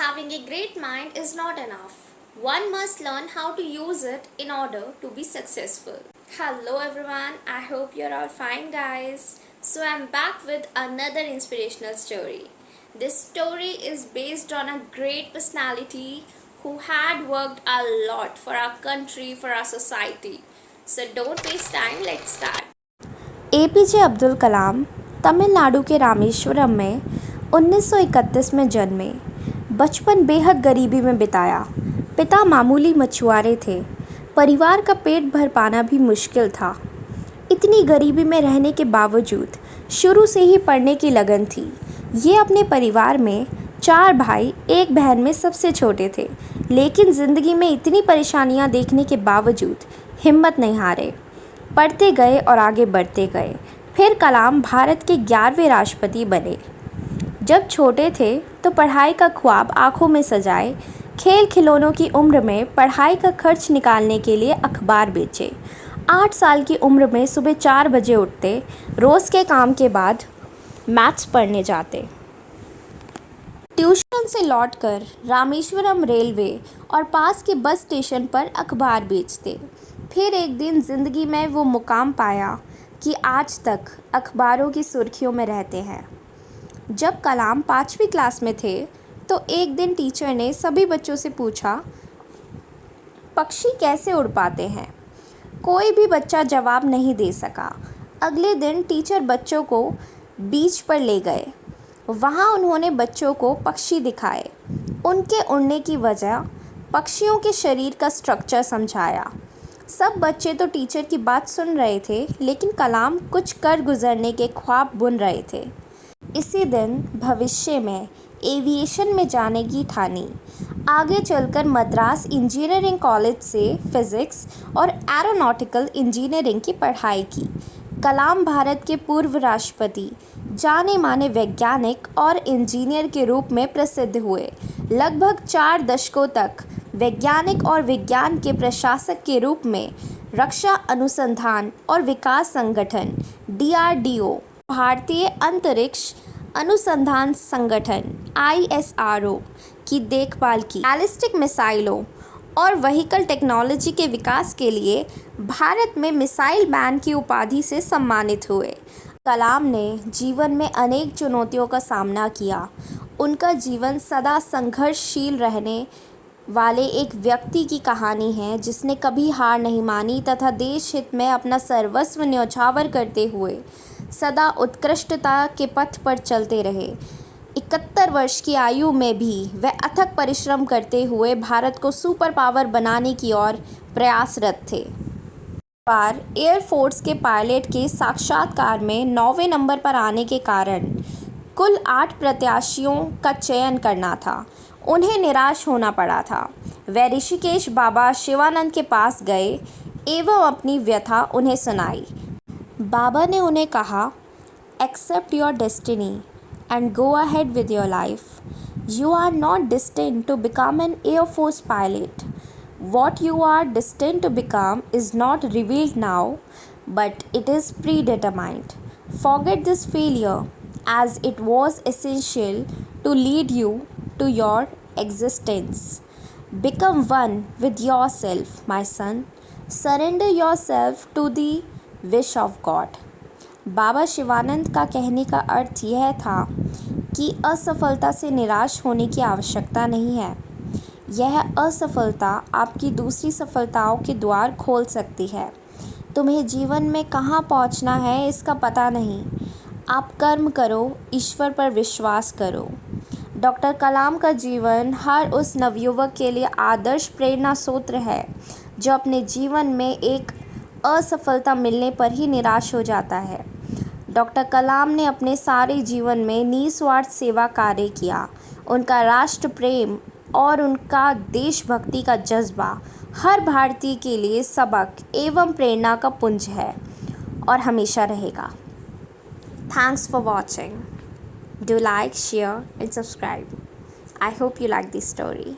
Having a great mind is not enough. One must learn how to use it in order to be successful. Hello everyone, I hope you're all fine, guys. So, I'm back with another inspirational story. This story is based on a great personality who had worked a lot for our country, for our society. So, don't waste time, let's start. APJ Abdul Kalam Tamil Nadu के रामेश्वरम में 1931 में जन्मे। बचपन बेहद गरीबी में बिताया। पिता मामूली मछुआरे थे। परिवार का पेट भर पाना भी मुश्किल था। इतनी गरीबी में रहने के बावजूद शुरू से ही पढ़ने की लगन थी। ये अपने परिवार में 4 भाई एक बहन में सबसे छोटे थे, लेकिन ज़िंदगी में इतनी परेशानियां देखने के बावजूद हिम्मत नहीं हारे। पढ़ते गए और आगे बढ़ते गए। फिर कलाम भारत के 11वें राष्ट्रपति बने। जब छोटे थे तो पढ़ाई का ख्वाब आंखों में सजाए। खेल खिलौनों की उम्र में पढ़ाई का खर्च निकालने के लिए अखबार बेचे। 8 साल की उम्र में सुबह 4 बजे उठते, रोज़ के काम के बाद मैथ्स पढ़ने जाते। ट्यूशन से लौटकर रामेश्वरम रेलवे और पास के बस स्टेशन पर अखबार बेचते। फिर एक दिन ज़िंदगी में वो मुकाम पाया कि आज तक अखबारों की सुर्खियों में रहते हैं। जब कलाम 5वीं क्लास में थे तो एक दिन टीचर ने सभी बच्चों से पूछा, पक्षी कैसे उड़ पाते हैं? कोई भी बच्चा जवाब नहीं दे सका। अगले दिन टीचर बच्चों को बीच पर ले गए। वहाँ उन्होंने बच्चों को पक्षी दिखाए। उनके उड़ने की वजह, पक्षियों के शरीर का स्ट्रक्चर समझाया। सब बच्चे तो टीचर की बात सुन रहे थे, लेकिन कलाम कुछ कर गुजरने के ख्वाब बुन रहे थे। इसी दिन भविष्य में एविएशन में जाने की ठानी। आगे चलकर मद्रास इंजीनियरिंग कॉलेज से फिज़िक्स और एरोनॉटिकल इंजीनियरिंग की पढ़ाई की। कलाम भारत के पूर्व राष्ट्रपति, जाने माने वैज्ञानिक और इंजीनियर के रूप में प्रसिद्ध हुए। लगभग 4 दशकों तक वैज्ञानिक और विज्ञान के प्रशासक के रूप में रक्षा अनुसंधान और विकास संगठन DRDO, भारतीय अंतरिक्ष अनुसंधान संगठन ISRO की देखभाल की। बैलिस्टिक मिसाइलों और व्हीकल टेक्नोलॉजी के विकास के लिए भारत में मिसाइल मैन की उपाधि से सम्मानित हुए। कलाम ने जीवन में अनेक चुनौतियों का सामना किया। उनका जीवन सदा संघर्षशील रहने वाले एक व्यक्ति की कहानी है, जिसने कभी हार नहीं मानी तथा देश हित में अपना सर्वस्व न्यौछावर करते हुए सदा उत्कृष्टता के पथ पर चलते रहे। 71 वर्ष की आयु में भी वह अथक परिश्रम करते हुए भारत को सुपर पावर बनाने की ओर प्रयासरत थे। बार एयरफोर्स के पायलट के साक्षात्कार में 9वें नंबर पर आने के कारण कुल 8 प्रत्याशियों का चयन करना था। उन्हें निराश होना पड़ा था। वे ऋषिकेश बाबा शिवानंद के पास गए एवं अपनी व्यथा उन्हें सुनाई। बाबा ने उन्हें कहा, accept your destiny and go ahead with your life. You are not destined to become an Air Force pilot. What you are destined to become is not revealed now, but it is predetermined. Forget this failure, as it was essential to lead you to your existence. Become one with yourself, my son. Surrender yourself to the wish of God. बाबा शिवानंद का कहने का अर्थ यह था कि असफलता से निराश होने की आवश्यकता नहीं है। यह असफलता आपकी दूसरी सफलताओं के द्वार खोल सकती है। तुम्हें जीवन में कहाँ पहुँचना है इसका पता नहीं। आप कर्म करो, ईश्वर पर विश्वास करो। डॉक्टर कलाम का जीवन हर उस नवयुवक के लिए आदर्श प्रेरणा स्रोत है जो अपने जीवन में एक असफलता मिलने पर ही निराश हो जाता है। डॉक्टर कलाम ने अपने सारे जीवन में निस्वार्थ सेवा कार्य किया। उनका राष्ट्र प्रेम और उनका देशभक्ति का जज्बा हर भारतीय के लिए सबक एवं प्रेरणा का पुंज है और हमेशा रहेगा। Thanks for watching. Do like, share and subscribe. I hope you like this story.